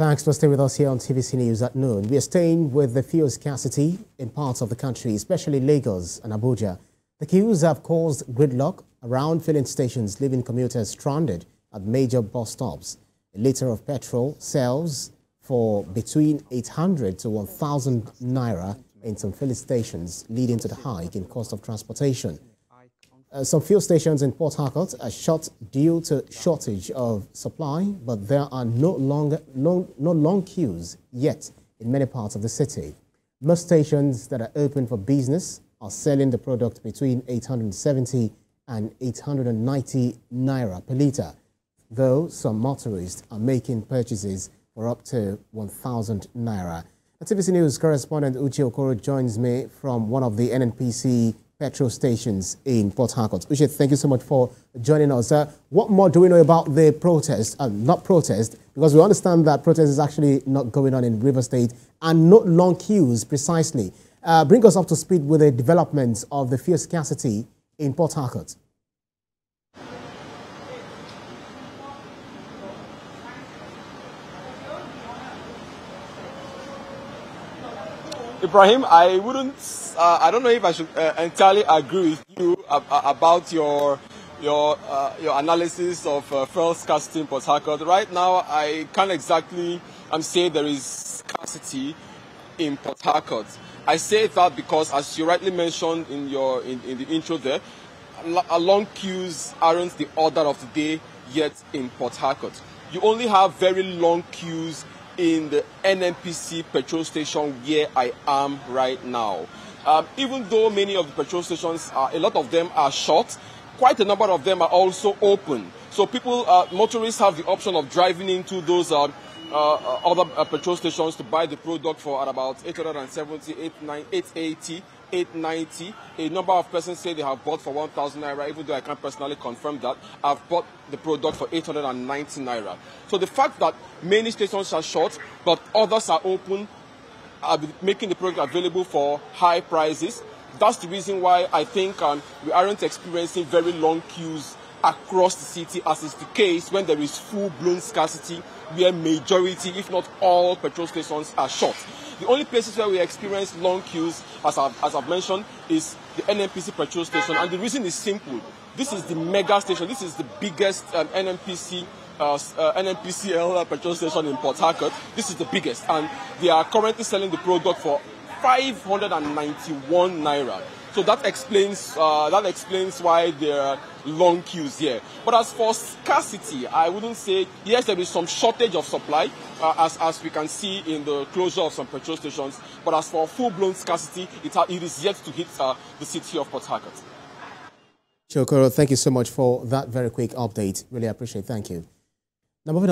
Thanks for staying with us here on TVC News at noon. We are staying with the fuel scarcity in parts of the country, especially Lagos and Abuja. The queues have caused gridlock around filling stations, leaving commuters stranded at major bus stops. A litre of petrol sells for between 800 to 1,000 naira in some filling stations, leading to the hike in cost of transportation. Some fuel stations in Port Harcourt are shut due to shortage of supply, but there are no long queues yet in many parts of the city. Most stations that are open for business are selling the product between 870 and 890 naira per litre, though some motorists are making purchases for up to 1,000 naira. The TVC News Correspondent Uche Okoro joins me from one of the NNPC petrol stations in Port Harcourt. Uche, thank you so much for joining us. What more do we know about the protest, not protest, because we understand that protest is actually not going on in River State and not long queues precisely. Bring us up to speed with the developments of the fuel scarcity in Port Harcourt. Ibrahim, I don't know if I should entirely agree with you about your analysis of fuel scarcity in Port Harcourt. Right now, I can't exactly say there is scarcity in Port Harcourt. I say that because, as you rightly mentioned in the intro there, long queues aren't the order of the day yet in Port Harcourt. You only have very long queues in the NNPC petrol station where I am right now. Even though many of the petrol stations, a lot of them are shut, quite a number of them are also open. So people, motorists have the option of driving into those other petrol stations to buy the product for at about 870, 880, 890. A number of persons say they have bought for 1,000 naira, even though I can't personally confirm that. I've bought the product for 890 naira. So the fact that many stations are shut, but others are open, are making the product available for high prices. That's the reason why I think we aren't experiencing very long queues across the city, as is the case when there is full-blown scarcity, where majority, if not all, petrol stations are shut. The only places where we experience long queues, as I've mentioned, is the NNPC petrol station. And the reason is simple. This is the mega station. This is the biggest NNPCL petrol station in Port Harcourt. This is the biggest. And they are currently selling the product for 591 naira. So that explains why there are long queues here. But as for scarcity, I wouldn't say, yes, there is some shortage of supply, as we can see in the closure of some petrol stations. But as for full-blown scarcity, it is yet to hit the city of Port Harcourt. Uche Okoro, thank you so much for that very quick update. Really appreciate it. Thank you. Now, moving on.